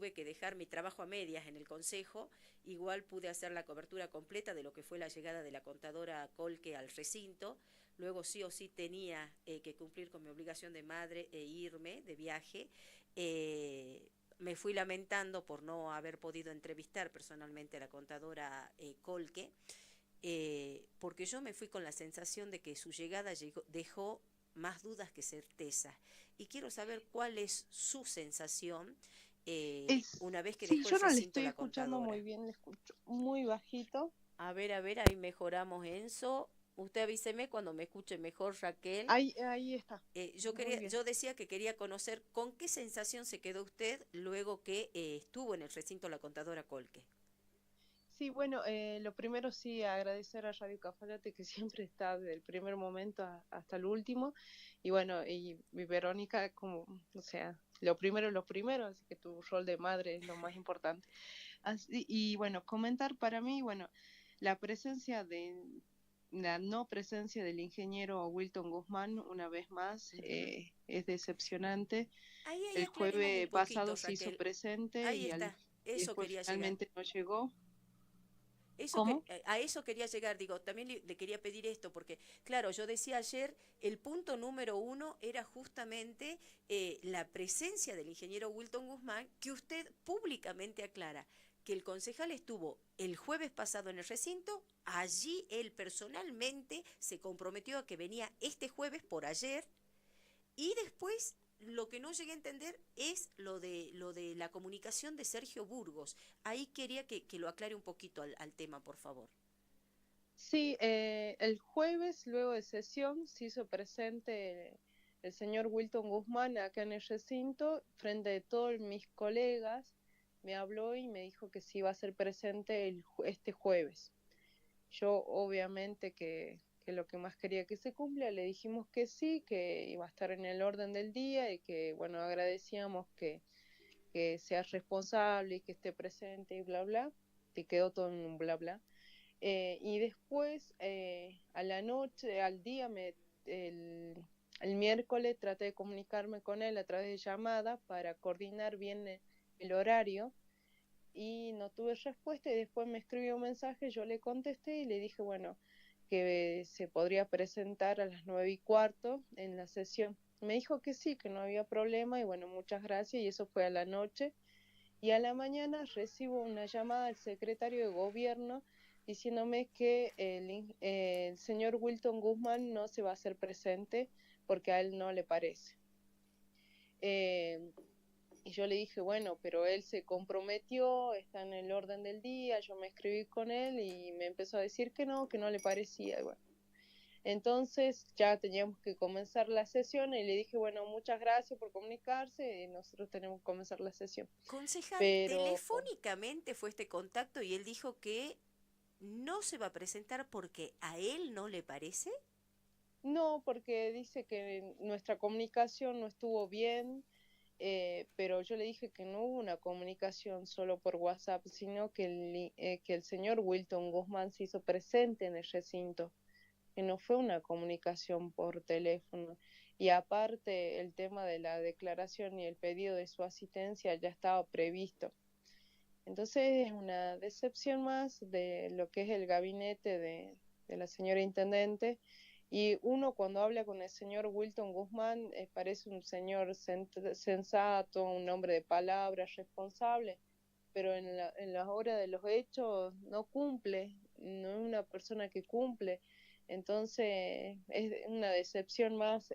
tuve que dejar mi trabajo a medias en el consejo, igual pude hacer la cobertura completa de lo que fue la llegada de la contadora Colque al recinto. Luego sí o sí tenía que cumplir con mi obligación de madre e irme de viaje. Me fui lamentando por no haber podido entrevistar personalmente a la contadora Colque, porque yo me fui con la sensación de que su llegada dejó más dudas que certezas. Y quiero saber cuál es su sensación una vez que Sí, dejó el yo no le recinto estoy la escuchando muy contadora. bien, le escucho muy bajito. A ver, ahí mejoramos, Enzo. Usted avíseme cuando me escuche mejor, Raquel. Ahí está, muy bien. Yo decía que quería conocer con qué sensación se quedó usted luego que estuvo en el recinto la contadora Colque. Sí, bueno, lo primero sí, agradecer a Radio Cafayate que siempre está desde el primer momento hasta el último. Y bueno, y Verónica, como, o sea, lo primero, así que tu rol de madre es lo más importante. Y bueno, comentar para mí, bueno, la presencia de, la no presencia del ingeniero Wilton Guzmán, una vez más, Ujú. es decepcionante. Ahí El aclaremos un jueves poquito, pasado se hizo Raquel. presente Ahí está, y eso después quería llegar. finalmente no llegó. Eso que, ¿Cómo? a eso quería llegar, digo, también le quería pedir esto, porque claro, yo decía ayer, el punto número uno era justamente la presencia del ingeniero Wilton Guzmán, que usted públicamente aclara que el concejal estuvo el jueves pasado en el recinto, allí él personalmente se comprometió a que venía este jueves por ayer, y después lo que no llegué a entender es lo de la comunicación de Sergio Burgos. Ahí quería que lo aclare un poquito al tema, por favor. Sí, el jueves, luego de sesión, se hizo presente el señor Wilton Guzmán acá en el recinto, frente de todos mis colegas, me habló y me dijo que sí iba a ser presente este jueves. Yo obviamente que lo que más quería que se cumpla, le dijimos que sí, que iba a estar en el orden del día y que, bueno, agradecíamos que sea responsable y que esté presente y bla, bla, que quedó todo en un bla, bla. Y después, a la noche, al día, el miércoles traté de comunicarme con él a través de llamada para coordinar bien el horario y no tuve respuesta y después me escribió un mensaje, yo le contesté y le dije, bueno, que se podría presentar a las 9:15 en la sesión. Me dijo que sí, que no había problema y bueno, muchas gracias y eso fue a la noche. Y a la mañana recibo una llamada del secretario de gobierno diciéndome que el señor Wilton Guzmán no se va a hacer presente porque a él no le parece. Eh, y yo le dije, bueno, pero él se comprometió, está en el orden del día, yo me escribí con él y me empezó a decir que no le parecía. Y bueno, entonces ya teníamos que comenzar la sesión y le dije, bueno, muchas gracias por comunicarse, y nosotros tenemos que comenzar la sesión. Concejal, Pero telefónicamente fue este contacto y él dijo que no se va a presentar porque a él no le parece. no, porque dice que nuestra comunicación no estuvo bien, pero yo le dije que no hubo una comunicación solo por WhatsApp, sino que el señor Wilton Guzmán se hizo presente en el recinto, que no fue una comunicación por teléfono. Y aparte, el tema de la declaración y el pedido de su asistencia ya estaba previsto. Entonces, es una decepción más de lo que es el gabinete de la señora intendente. Y uno cuando habla con el señor Wilton Guzmán parece un señor sensato, un hombre de palabras, responsable, pero en la hora de los hechos no cumple, no es una persona que cumple. Entonces es una decepción más,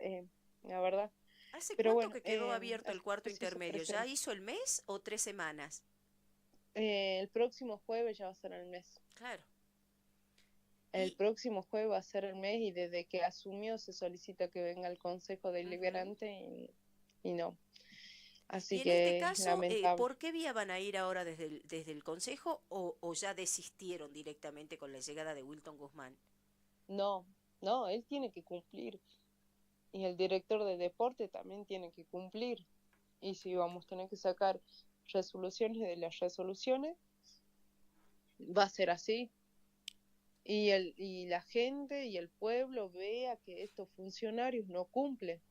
la verdad. ¿Hace Pero cuánto bueno, que quedó abierto el cuarto se hizo intermedio? ¿Ya presente. hizo el mes o 3 semanas? El próximo jueves ya va a ser el mes. Claro. El Y, próximo jueves va a ser el mes y desde que asumió se solicita que venga el Consejo ujú. Deliberante y no. Y Así en este que caso, lamentable. ¿por qué vía van a ir ahora desde el Consejo o ya desistieron directamente con la llegada de Wilton Guzmán? No, no, él tiene que cumplir. Y el director de deporte también tiene que cumplir. Y si vamos a tener que sacar resoluciones de las resoluciones, va a ser así. Y la gente y el pueblo vea que estos funcionarios no cumplen.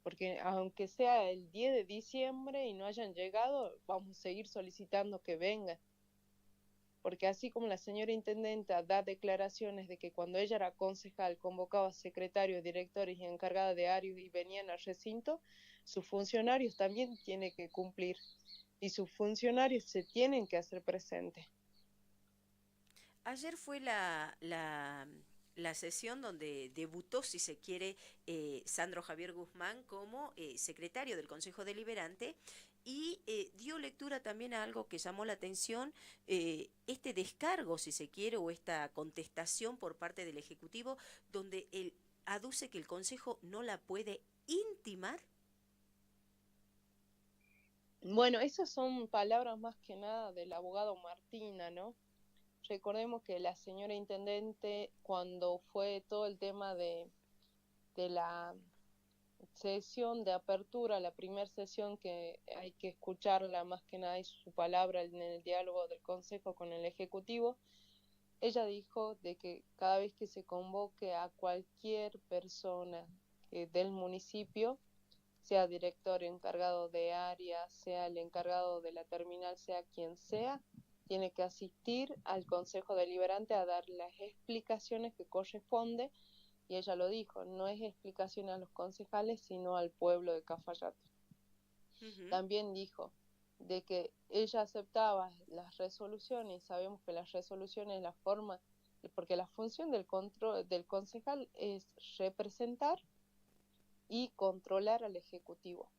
porque aunque sea el 10 de diciembre y no hayan llegado, vamos a seguir solicitando que vengan. Porque así como la señora intendenta da declaraciones de que cuando ella era concejal convocaba secretarios, directores y encargadas de áreas y venían al recinto, sus funcionarios también tienen que cumplir y sus funcionarios se tienen que hacer presentes. Ayer fue la sesión donde debutó, si se quiere, Sandro Javier Guzmán como secretario del Consejo Deliberante y dio lectura también a algo que llamó la atención, este descargo, si se quiere, o esta contestación por parte del Ejecutivo, donde él aduce que el Consejo no la puede intimar. Bueno, esas son palabras más que nada del abogado Martina, ¿no? Recordemos que la señora intendente, cuando fue todo el tema de la sesión de apertura, la primera sesión que hay que escucharla más que nada y su palabra en el diálogo del Consejo con el Ejecutivo, ella dijo de que cada vez que se convoque a cualquier persona del municipio, sea director encargado de área, sea el encargado de la terminal, sea quien sea, tiene que asistir al Consejo Deliberante a dar las explicaciones que corresponde, y ella lo dijo, no es explicación a los concejales, sino al pueblo de Cafayate. También dijo de que ella aceptaba las resoluciones, y sabemos que las resoluciones es la forma, porque la función del control del concejal es representar y controlar al Ejecutivo.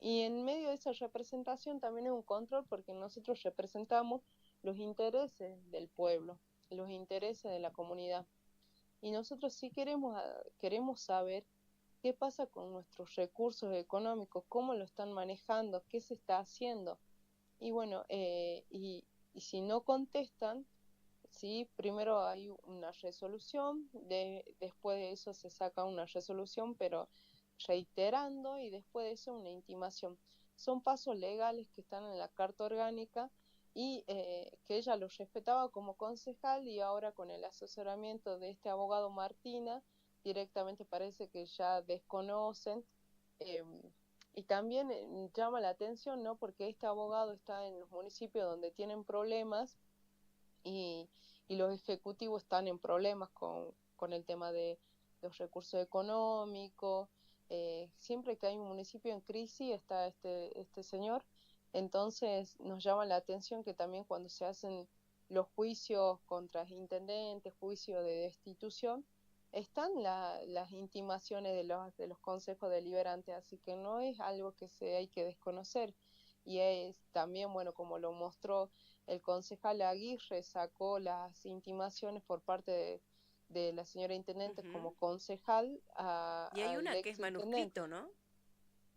Y en medio de esa representación también es un control porque nosotros representamos los intereses del pueblo, los intereses de la comunidad. Y nosotros sí queremos saber qué pasa con nuestros recursos económicos, cómo lo están manejando, qué se está haciendo. Y bueno, y si no contestan, sí, primero hay una resolución, después de eso se saca una resolución, pero reiterando, y después de eso una intimación. Son pasos legales que están en la Carta Orgánica y que ella los respetaba como concejal, y ahora con el asesoramiento de este abogado Martina, directamente parece que ya desconocen. eh, y también llama la atención, ¿no? Porque este abogado está en los municipios donde tienen problemas y, y los ejecutivos están en problemas con el tema de los recursos económicos. Siempre que hay un municipio en crisis está este señor. Entonces nos llama la atención que también cuando se hacen los juicios contra intendentes, juicios de destitución, están las intimaciones de los consejos deliberantes, así que no es algo que se hay que desconocer. Y es también, bueno, como lo mostró el concejal Aguirre, sacó las intimaciones por parte de la señora intendente como concejal Y hay al una que es ex intendente. manuscrito, ¿no?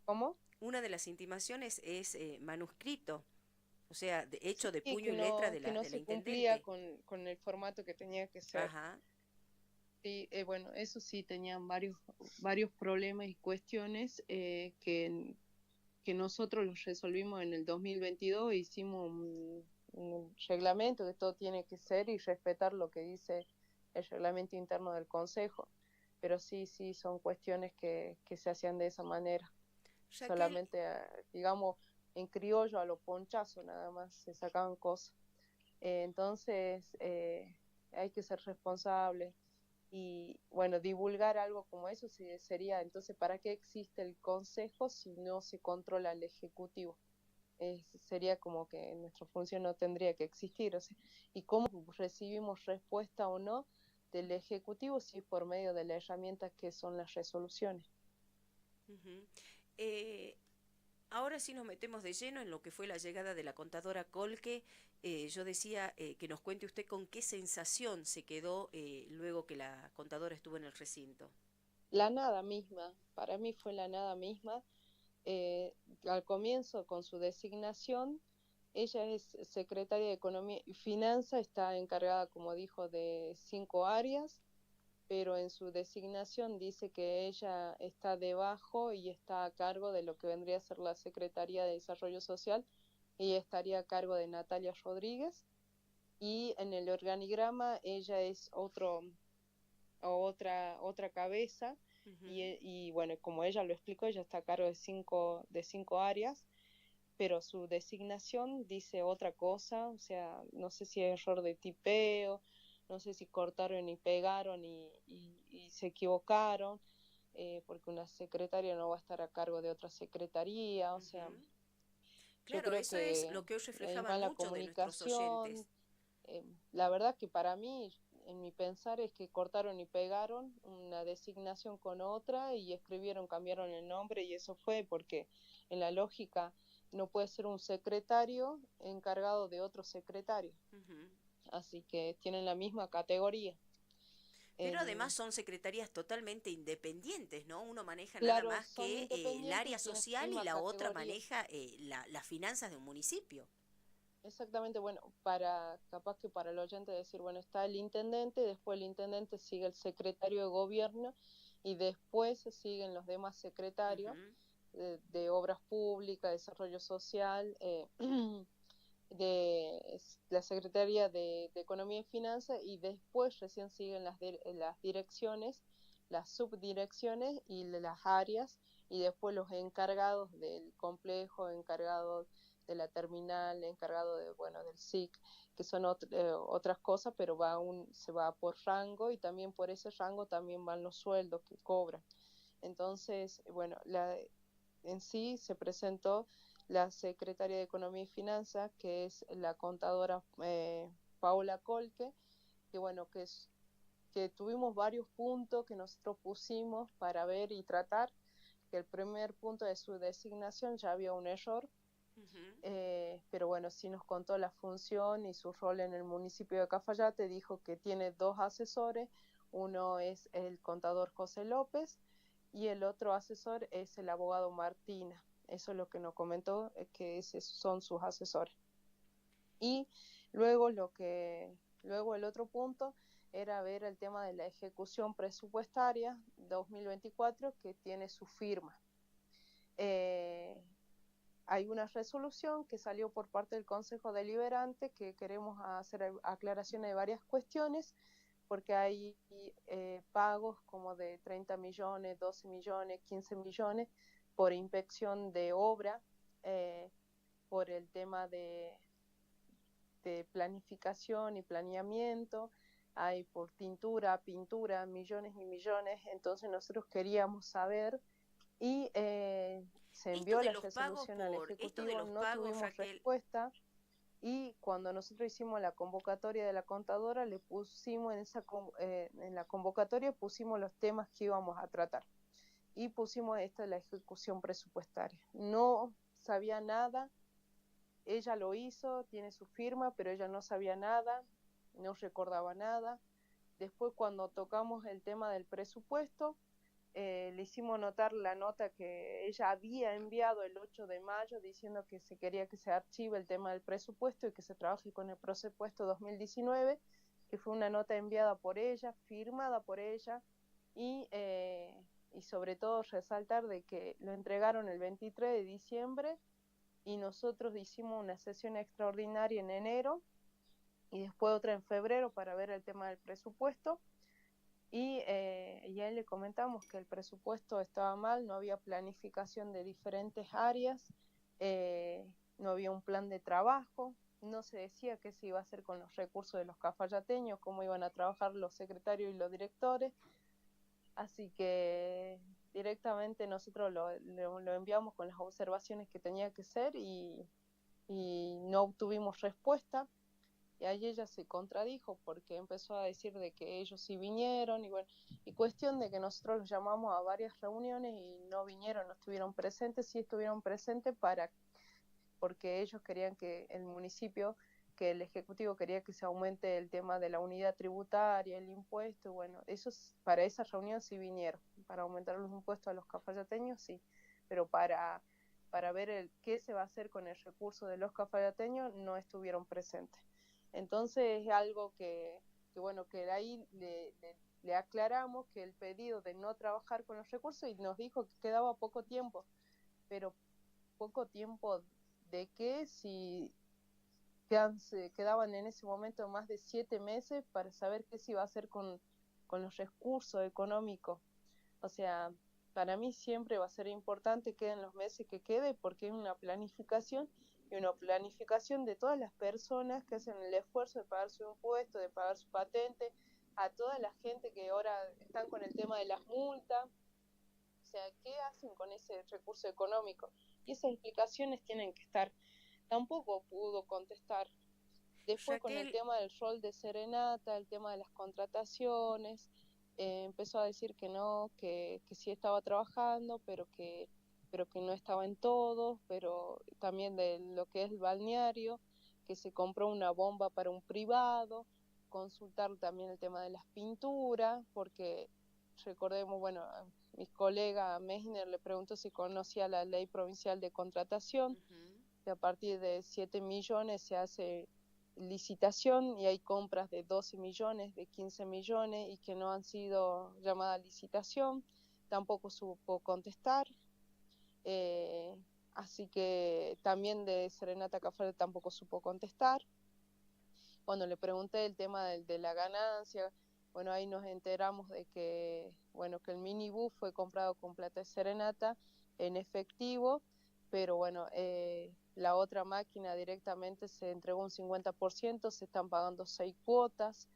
¿Cómo? Una de las intimaciones es manuscrito, o sea, hecho de Sí, puño y letra que no de la se cumplía intendente. con el formato que tenía que ser. Ajá. Sí, bueno, eso sí, tenían varios problemas y cuestiones que nosotros los resolvimos en el 2022, hicimos un reglamento que todo tiene que ser y respetar lo que dice el reglamento interno del Consejo. Pero sí, son cuestiones que se hacían de esa manera. Raquel, Solamente, digamos, en criollo a lo ponchazo nada más se sacaban cosas. Entonces, hay que ser responsable. Y bueno, divulgar algo como eso sería, entonces, ¿para qué existe el Consejo si no se controla el Ejecutivo? Sería como que nuestra función no tendría que existir. O sea, ¿y cómo recibimos respuesta o no del Ejecutivo si es por medio de la herramienta que son las resoluciones? uh-huh. eh, Ahora sí nos metemos de lleno en lo que fue la llegada de la contadora Colque. Yo decía que nos cuente usted con qué sensación se quedó luego que la contadora estuvo en el recinto. La nada misma, para mí fue la nada misma. Al comienzo, con su designación, ella es secretaria de Economía y Finanza, está encargada, como dijo, de 5 áreas, pero en su designación dice que ella está debajo y está a cargo de lo que vendría a ser la Secretaría de Desarrollo Social. Ella estaría a cargo de Natalia Rodríguez, y en el organigrama ella es otra cabeza, Ujú. Y bueno, como ella lo explicó, ella está a cargo de cinco áreas, pero su designación dice otra cosa, o sea, no sé si es error de tipeo, no sé si cortaron y pegaron y se equivocaron, porque una secretaria no va a estar a cargo de otra secretaría, o sea, Ujú. yo Claro, creo eso es que lo que hoy hay reflejaban mala muchos de nuestros oyentes. comunicación. La verdad que para mí, en mi pensar, es que cortaron y pegaron una designación con otra y escribieron, cambiaron el nombre y eso fue porque en la lógica no puede ser un secretario encargado de otro secretario, Ujú. así que tienen la misma categoría. Pero además En, son secretarías totalmente independientes, ¿no? Uno maneja nada claro, más son que el independientes y área tienen social y misma la otra categoría. maneja las finanzas de un municipio. Exactamente, bueno, capaz que para el oyente decir, bueno, está el intendente, después el intendente sigue el secretario de gobierno y después se siguen los demás secretarios Ujú. de obras públicas, desarrollo social, de la Secretaría de Economía y Finanzas y después recién siguen las direcciones, las subdirecciones y las áreas y después los encargados del complejo, encargados de la terminal, encargado de, bueno, del SIC, que son otras cosas, pero se va por rango y también por ese rango también van los sueldos que cobran. Entonces, bueno, en sí se presentó la secretaria de Economía y Finanzas, que es la contadora Paula Colque, que bueno, que tuvimos varios puntos que nosotros pusimos para ver y tratar, que el primer punto de su designación ya había un error, Ujú. pero bueno, sí nos contó la función y su rol en el municipio de Cafayate, dijo que tiene dos asesores, uno es el contador José López y el otro asesor es el abogado Martina. Eso es lo que nos comentó, que esos son sus asesores. Y luego luego el otro punto era ver el tema de la ejecución presupuestaria 2024 que tiene su firma. Eh, Hay una resolución que salió por parte del Consejo Deliberante que queremos hacer aclaraciones de varias cuestiones porque hay pagos como de 30 millones, 12 millones, 15 millones por inspección de obra, eh, por el tema de planificación y planeamiento, hay por tintura, pintura, millones y millones, entonces nosotros queríamos saber y se envió la resolución al Esto de Ejecutivo, los no pagos, tuvimos Raquel, respuesta y cuando nosotros hicimos la convocatoria de la contadora, le pusimos en la convocatoria pusimos los temas que íbamos a tratar y pusimos esta de la ejecución presupuestaria. No sabía nada, ella lo hizo, tiene su firma, pero ella no sabía nada, no recordaba nada. Después cuando tocamos el tema del presupuesto, le hicimos notar la nota que ella había enviado el 8 de mayo diciendo que se quería que se archive el tema del presupuesto y que se trabaje con el presupuesto 2019, que fue una nota enviada por ella, firmada por ella y sobre todo resaltar de que lo entregaron el 23 de diciembre y nosotros hicimos una sesión extraordinaria en enero y después otra en febrero para ver el tema del presupuesto y a él le comentamos que el presupuesto estaba mal, no había planificación de diferentes áreas, no había un plan de trabajo, no se decía qué se iba a hacer con los recursos de los cafayateños, cómo iban a trabajar los secretarios y los directores, así que directamente nosotros lo enviamos con las observaciones que tenía que ser y no obtuvimos respuesta. Y ahí ella se contradijo porque empezó a decir de que ellos sí vinieron y bueno, y cuestión de que nosotros los llamamos a varias reuniones y no vinieron, no estuvieron presentes, sí estuvieron presentes porque ellos querían que el municipio, que el Ejecutivo quería que se aumente el tema de la unidad tributaria, el impuesto, y bueno, para esa reunión sí vinieron, para aumentar los impuestos a los cafayateños sí, pero para ver qué se va a hacer con el recurso de los cafayateños no estuvieron presentes. Entonces es algo bueno, que ahí le aclaramos que el pedido de no trabajar con los recursos y nos dijo que quedaba poco tiempo, pero poco tiempo de qué si quedaban en ese momento más de 7 meses para saber qué se iba a hacer con los recursos económicos. O sea, para mí siempre va a ser importante que en los meses que quede porque es una planificación y una planificación de todas las personas que hacen el esfuerzo de pagar su impuesto, de pagar su patente, a toda la gente que ahora están con el tema de las multas. O sea, ¿qué hacen con ese recurso económico? Y esas explicaciones tienen que estar. Tampoco pudo contestar. Después con el Raquel, tema del rol de serenata, el tema de las contrataciones, empezó a decir que no, que sí estaba trabajando, pero que no estaba en todo, pero también de lo que es el balneario, que se compró una bomba para un privado, consultar también el tema de las pinturas, porque recordemos, bueno, a mi colega Mejner le preguntó si conocía la ley provincial de contratación, ujú, que a partir de 7 millones se hace licitación y hay compras de 12 millones, de 15 millones y que no han sido llamadas a licitación, tampoco supo contestar, eh, así que también de Serenata Café tampoco supo contestar. Cuando le pregunté el tema de la ganancia, bueno, ahí nos enteramos de que, bueno, que el minibús fue comprado con plata de Serenata en efectivo, pero bueno, la otra máquina directamente se entregó un 50%, se están pagando 6 cuotas,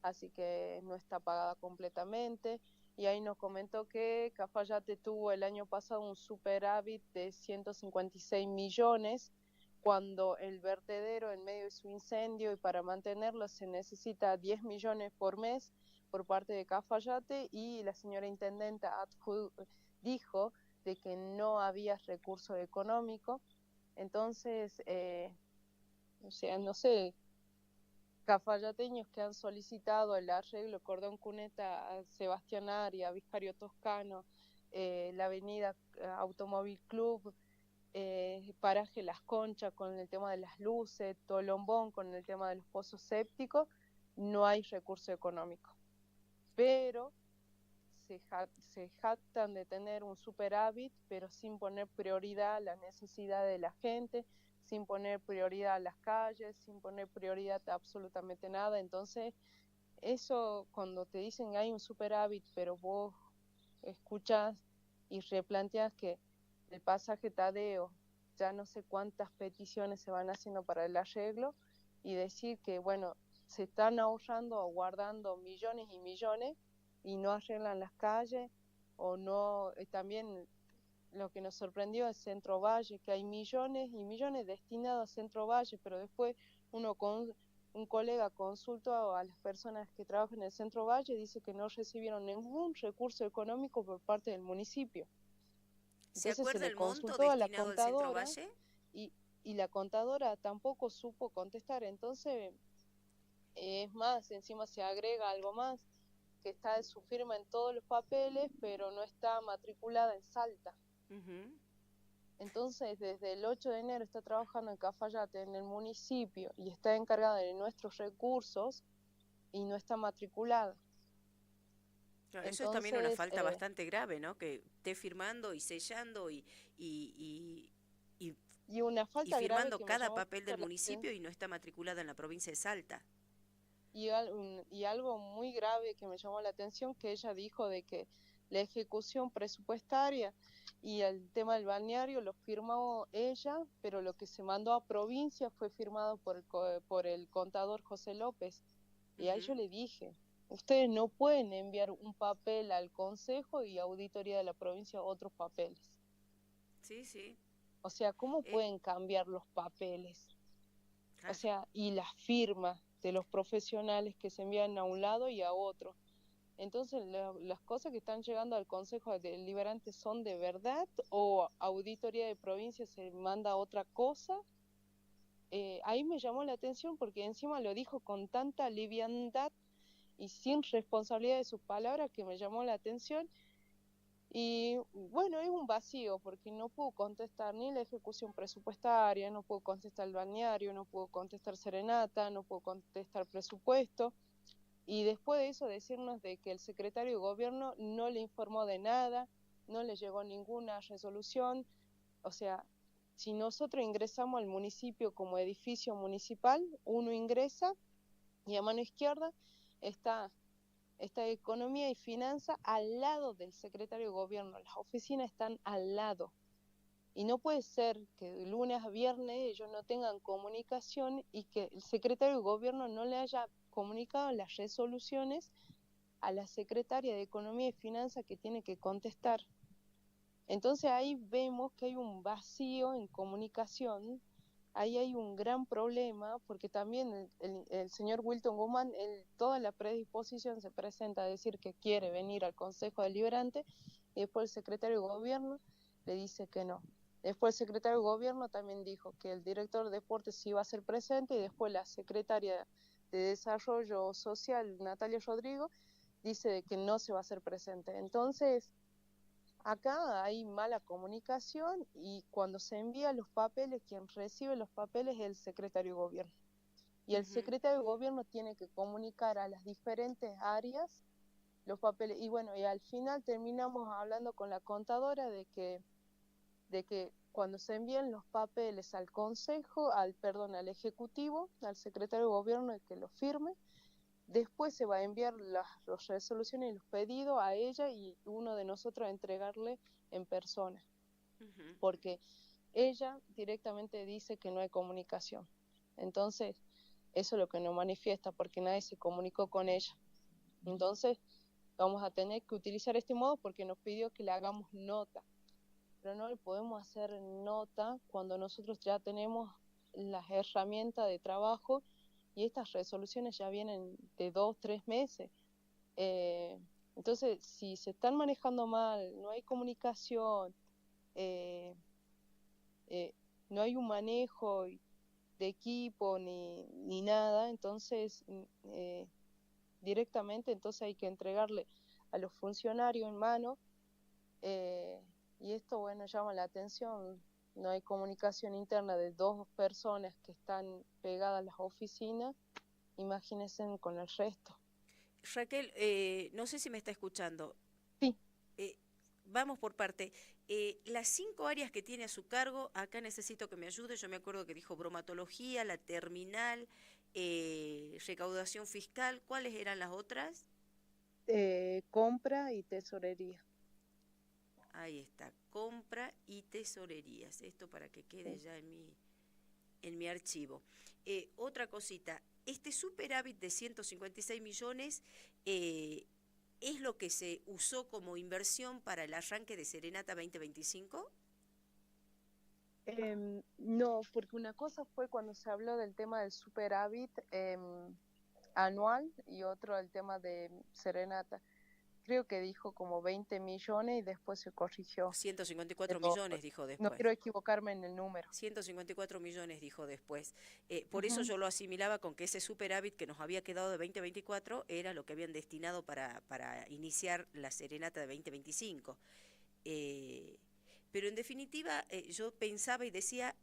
así que no está pagada completamente. Y ahí nos comentó que Cafayate tuvo el año pasado un superávit de 156 millones, cuando el vertedero en medio de su incendio y para mantenerlo se necesita 10 millones por mes por parte de Cafayate, y la señora intendenta dijo de que no había recurso económico. Entonces, o sea, no sé, cafayateños que han solicitado el arreglo cordón cuneta a Sebastián Aria, Vicario Toscano, la avenida Automóvil Club, paraje Las Conchas con el tema de las luces, Tolombón con el tema de los pozos sépticos, no hay recurso económico. Pero se jactan de tener un superávit, pero sin poner prioridad a la necesidad de la gente, sin poner prioridad a las calles, sin poner prioridad a absolutamente nada. Entonces, eso cuando te dicen hay un superávit, pero vos escuchas y replanteas que el pasaje Tadeo, ya no sé cuántas peticiones se van haciendo para el arreglo, y decir que, bueno, se están ahorrando o guardando millones y millones y no arreglan las calles, o no, también lo que nos sorprendió es Centro Valle, que hay millones y millones destinados a Centro Valle, pero después uno con un colega consultó a las personas que trabajan en el Centro Valle, dice que no recibieron ningún recurso económico por parte del municipio. ¿se Entonces se acuerda le el monto consultó a la destinado al Centro contadora Valle? y, y la contadora tampoco supo contestar. Entonces, es más, encima se agrega algo más, que está de su firma en todos los papeles, pero no está matriculada en Salta. Ujú. Entonces, desde el 8 de enero está trabajando en Cafayate, en el municipio, y está encargada de nuestros recursos y no está matriculada. Claro, eso es también una Entonces, falta bastante grave, ¿no? Que esté firmando y sellando y, y, y una y falta grave firmando que me cada llamó papel mucho del la municipio atención, y no está matriculada en la provincia de Salta. y algo muy grave que me llamó la atención, que ella dijo de que la ejecución presupuestaria y el tema del balneario lo firmó ella, pero lo que se mandó a provincia fue firmado por el contador José López. Y a Ujú. ellos le dije, ustedes no pueden enviar un papel al consejo y auditoría de la provincia otros papeles. Sí, sí. O sea, ¿cómo Eh, pueden cambiar los papeles? O claro. sea, y las firmas de los profesionales que se envían a un lado y a otro. Entonces, las cosas que están llegando al Consejo Deliberante son de verdad, o auditoría de provincia se manda otra cosa. Ahí me llamó la atención porque encima lo dijo con tanta liviandad y sin responsabilidad de sus palabras, que me llamó la atención. Y bueno, es un vacío porque no puedo contestar ni la ejecución presupuestaria, no puedo contestar el balneario, no puedo contestar serenata, no puedo contestar presupuesto. Y después de eso decirnos de que el secretario de gobierno no le informó de nada, no le llegó ninguna resolución. O sea, si nosotros ingresamos al municipio como edificio municipal, uno ingresa y a mano izquierda está está Economía y Finanzas al lado del secretario de Gobierno, las oficinas están al lado. Y no puede ser que de lunes a viernes ellos no tengan comunicación y que el secretario de Gobierno no le haya comunicado las resoluciones a la secretaria de Economía y Finanzas que tiene que contestar. Entonces ahí vemos que hay un vacío en comunicación, ahí hay un gran problema, porque también el señor Wilton Guzmán, toda la predisposición se presenta a decir que quiere venir al Consejo Deliberante, y después el secretario de Gobierno le dice que no. Después el secretario de Gobierno también dijo que el director de deportes sí iba a ser presente, y después la secretaria de Desarrollo Social, Natalia Rodrigo, dice que no se va a hacer presente. Entonces, acá hay mala comunicación y cuando se envían los papeles, quien recibe los papeles es el secretario de Gobierno. Y el secretario de Gobierno tiene que comunicar a las diferentes áreas los papeles. Y bueno, y al final terminamos hablando con la contadora de que cuando se envíen los papeles al consejo, al ejecutivo, al secretario de Gobierno, que lo firme, después se va a enviar las resoluciones y los pedidos a ella y uno de nosotros a entregarle en persona, porque ella directamente dice que no hay comunicación. Entonces, eso es lo que nos manifiesta, porque nadie se comunicó con ella. Entonces, vamos a tener que utilizar este modo porque nos pidió que le hagamos nota, pero no le podemos hacer nota cuando nosotros ya tenemos las herramientas de trabajo y estas resoluciones ya vienen de 2-3 meses. Entonces, si se están manejando mal, no hay comunicación, no hay un manejo de equipo ni nada, entonces directamente entonces hay que entregarle a los funcionarios en mano, y esto, bueno, llama la atención. No hay comunicación interna de dos personas que están pegadas a las oficinas, imagínense con el resto. Raquel, no sé si me está escuchando. Sí. Vamos por parte. Las 5 áreas que tiene a su cargo, acá necesito que me ayude. Yo me acuerdo que dijo bromatología, la terminal, recaudación fiscal. ¿Cuáles eran las otras? Compra y tesorería. Ahí está, compra y tesorerías. Esto para que quede ya en mi archivo. Otra cosita, este superávit de 156 millones ¿es lo que se usó como inversión para el arranque de Serenata 2025? No, porque una cosa fue cuando se habló del tema del superávit anual y otro el tema de Serenata. Creo que dijo como 20 millones y después se corrigió. 154 Pero millones dijo no después. quiero equivocarme en el número. 154 millones dijo después. Por eso yo lo asimilaba con que ese superávit que nos había quedado de 2024 era lo que habían destinado para iniciar la Serenata de 2025. Pero en definitiva, yo pensaba y decía,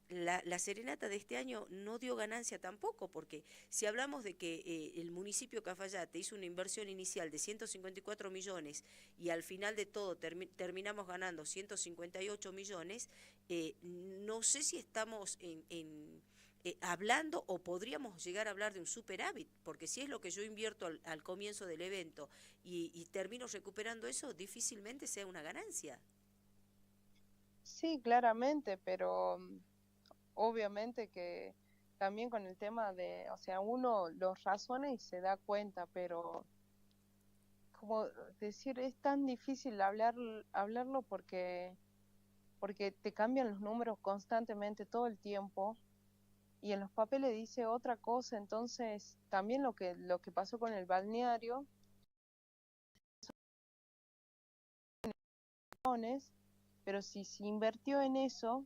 la Serenata de este año no dio ganancia tampoco, porque si hablamos de que el municipio Cafayate hizo una inversión inicial de 154 millones y al final de todo terminamos ganando 158 millones, no sé si estamos hablando o podríamos llegar a hablar de un superávit, porque si es lo que yo invierto al comienzo del evento y termino recuperando eso, difícilmente sea una ganancia. Sí, claramente, pero obviamente que también con el tema de, o sea, uno los razona y se da cuenta, pero como decir, es tan difícil hablarlo porque te cambian los números constantemente todo el tiempo y en los papeles dice otra cosa. Entonces también lo que pasó con el balneario, pero si se invirtió en eso,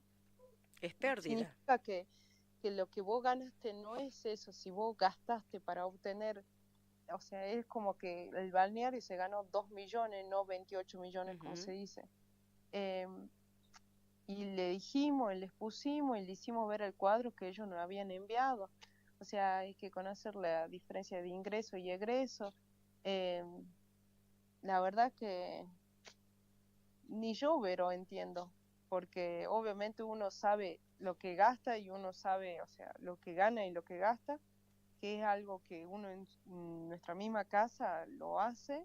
Es pérdida. significa que lo que vos ganaste no es eso. Si vos gastaste para obtener, o sea, es como que el balneario se ganó 2 millones, no 28 millones como se dice. Y le dijimos, y les pusimos, y le hicimos ver el cuadro que ellos nos habían enviado. O sea, hay que conocer la diferencia de ingreso y egreso. La verdad que ni yo, pero entiendo, porque obviamente uno sabe lo que gasta y uno sabe, o sea, lo que gana y lo que gasta, que es algo que uno en nuestra misma casa lo hace,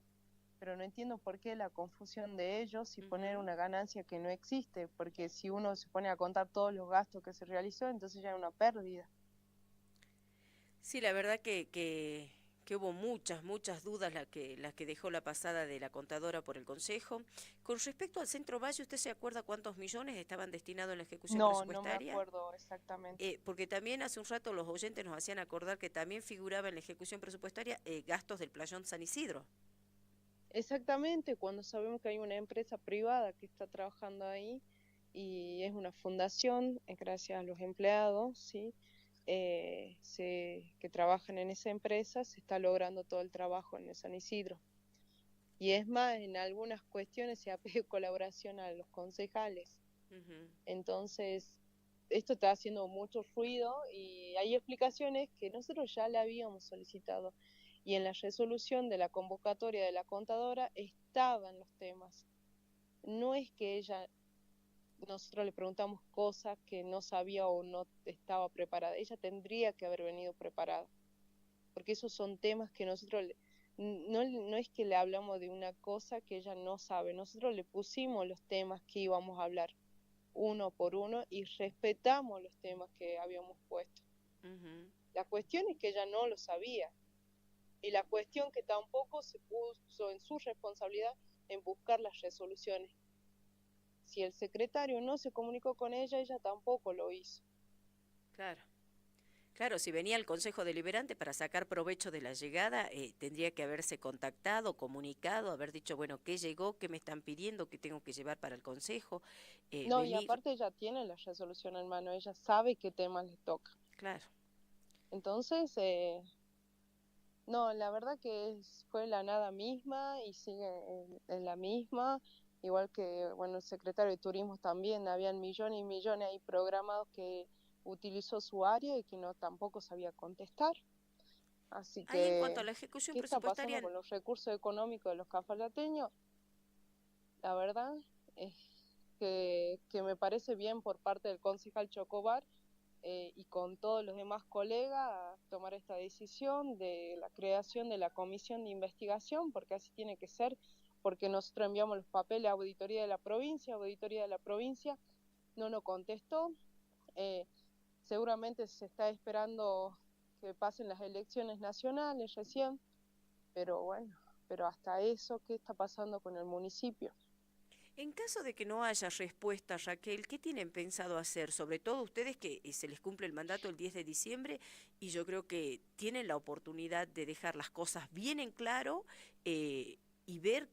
pero no entiendo por qué la confusión de ellos y poner una ganancia que no existe, porque si uno se pone a contar todos los gastos que se realizó, entonces ya es una pérdida. Sí, la verdad que hubo muchas dudas las que dejó la pasada de la contadora por el Consejo. Con respecto al Centro Valle, ¿usted se acuerda cuántos millones estaban destinados en la ejecución No, no me presupuestaria? acuerdo exactamente. Porque también hace un rato los oyentes nos hacían acordar que también figuraba en la ejecución presupuestaria gastos del Playón San Isidro. Exactamente, cuando sabemos que hay una empresa privada que está trabajando ahí y es una fundación, gracias a los empleados, ¿sí? Que trabajan en esa empresa, se está logrando todo el trabajo en el San Isidro. Y es más, en algunas cuestiones se ha pedido colaboración a los concejales. Entonces, esto está haciendo mucho ruido y hay explicaciones que nosotros ya le habíamos solicitado. Y en la resolución de la convocatoria de la contadora estaban los temas. No es que nosotros le preguntamos cosas que no sabía o no estaba preparada. Ella tendría que haber venido preparada. Porque esos son temas que nosotros, no es que le hablamos de una cosa que ella no sabe. Nosotros le pusimos los temas que íbamos a hablar uno por uno y respetamos los temas que habíamos puesto. La cuestión es que ella no lo sabía y la cuestión que tampoco se puso en su responsabilidad en buscar las resoluciones. Si el secretario no se comunicó con ella tampoco lo hizo. Claro. Claro, si venía el Consejo Deliberante para sacar provecho de la llegada, tendría que haberse contactado, comunicado, haber dicho, bueno, ¿qué llegó? ¿Qué me están pidiendo? ¿Qué tengo que llevar para el Consejo? No, y Venir. aparte ella tiene la resolución en mano, ella sabe qué temas le toca. Claro. Entonces, no, la verdad que fue la nada misma y sigue en la misma, igual que, bueno, el secretario de Turismo también, habían millones y millones ahí programados que utilizó su área y que no tampoco sabía contestar. Así Ahí en cuanto que, a la ejecución ¿qué está pasando presupuestaria, con los recursos económicos de los cafayateños? La verdad es que me parece bien por parte del concejal Chocobar y con todos los demás colegas tomar esta decisión de la creación de la comisión de investigación, porque así tiene que ser, porque nosotros enviamos los papeles a Auditoría de la provincia no nos contestó, seguramente se está esperando que pasen las elecciones nacionales recién, pero bueno, pero hasta eso, ¿qué está pasando con el municipio? en caso de que no haya respuesta, Raquel, ¿qué tienen pensado hacer? Sobre todo ustedes que se les cumple el mandato el 10 de diciembre y yo creo que tienen la oportunidad de dejar las cosas bien en claro y ver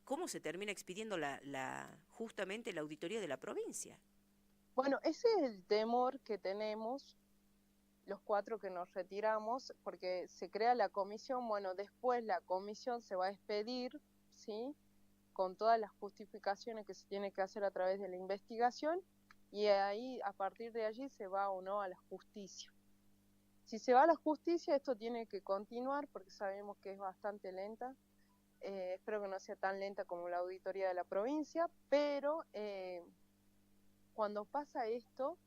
cómo se termina expidiendo justamente la auditoría de la provincia. Bueno, ese es el temor que tenemos los cuatro que nos retiramos, porque se crea la comisión, bueno, después la comisión se va a expedir, ¿sí? Con todas las justificaciones que se tiene que hacer a través de la investigación, y ahí, a partir de allí, se va o no a la justicia. Si se va a la justicia, esto tiene que continuar, porque sabemos que es bastante lenta, espero que no sea tan lenta como la auditoría de la provincia, pero cuando pasa esto,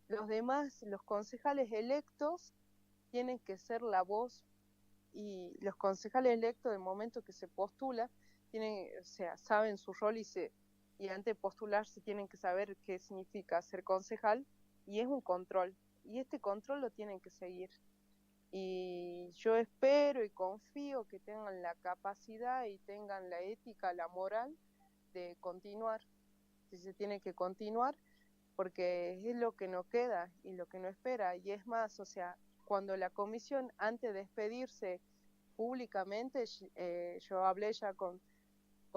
los demás, los concejales electos, tienen que ser la voz y los concejales electos del momento que se postula, tienen, o sea, saben su rol y antes de postularse tienen que saber qué significa ser concejal y es un control y este control lo tienen que seguir. Y yo espero y confío que tengan la capacidad y tengan la ética, la moral de continuar, si se tiene que continuar, porque es lo que no queda y lo que no espera. Y es más, o sea, cuando la comisión, antes de despedirse públicamente, yo hablé ya con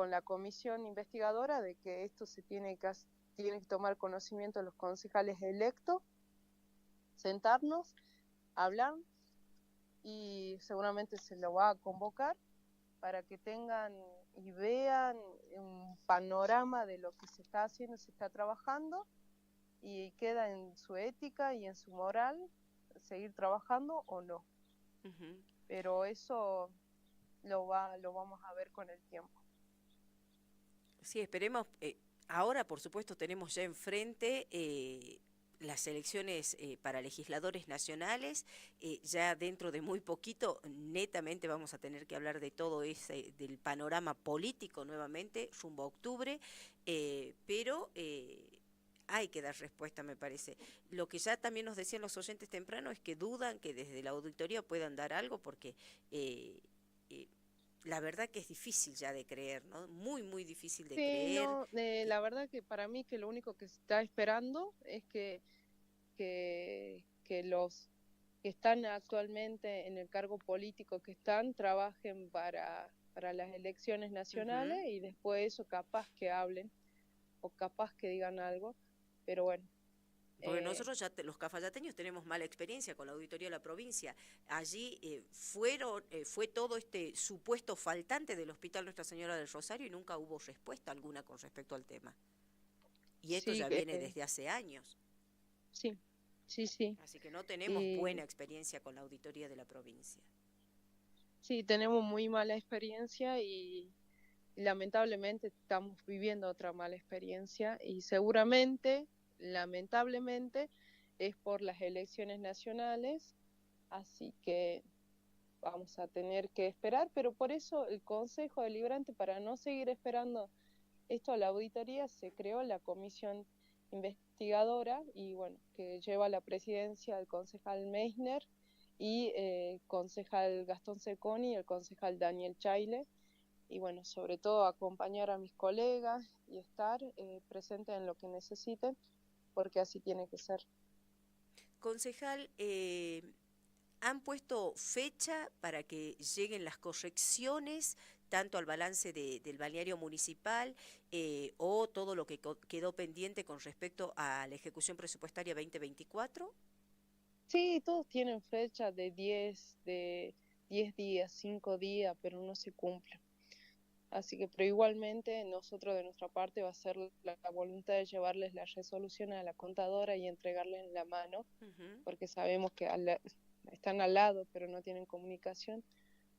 la comisión investigadora de que esto tiene que tomar conocimiento de los concejales electos, sentarnos, hablar y seguramente se lo va a convocar para que tengan y vean un panorama de lo que se está haciendo, se está trabajando y queda en su ética y en su moral seguir trabajando o no. Pero eso lo vamos a ver con el tiempo. Sí, esperemos. Ahora, por supuesto, tenemos ya enfrente las elecciones para legisladores nacionales, ya dentro de muy poquito, netamente vamos a tener que hablar de todo ese, del panorama político nuevamente, rumbo a octubre, pero hay que dar respuesta, me parece. Lo que ya también nos decían los oyentes temprano es que dudan que desde la auditoría puedan dar algo, porque eh, eh, la verdad que es difícil ya de creer, ¿no? Muy, muy difícil de Sí, creer. no, la verdad que para mí que lo único que se está esperando es que los que están actualmente en el cargo político que están trabajen para las elecciones nacionales Ujú. y después eso capaz que hablen o capaz que digan algo, pero bueno, Porque eh, nosotros ya, los cafayateños tenemos mala experiencia con la auditoría de la provincia. Allí fue todo este supuesto faltante del Hospital Nuestra Señora del Rosario y nunca hubo respuesta alguna con respecto al tema. Y esto sí, ya viene desde hace años. sí, sí, sí. Así que no tenemos buena Y experiencia con la auditoría de la provincia. sí, tenemos muy mala experiencia y lamentablemente estamos viviendo otra mala experiencia y seguramente, lamentablemente, es por las elecciones nacionales, así que vamos a tener que esperar, pero por eso el Consejo Deliberante, para no seguir esperando esto a la auditoría, se creó la comisión investigadora y bueno, que lleva la presidencia el concejal Meissner y concejal Gastón Seconi y el concejal Daniel Chaile y bueno, sobre todo acompañar a mis colegas y estar presente en lo que necesiten, porque así tiene que ser. Concejal, ¿han puesto fecha para que lleguen las correcciones tanto al balance del balneario municipal o todo lo que quedó pendiente con respecto a la ejecución presupuestaria 2024? Sí, todos tienen fecha de 10 días, 5 días, pero no se cumplen. Así que, pero igualmente nosotros de nuestra parte va a ser la voluntad de llevarles la resolución a la contadora y entregarles en la mano, Ujú. porque sabemos que están al lado, pero no tienen comunicación.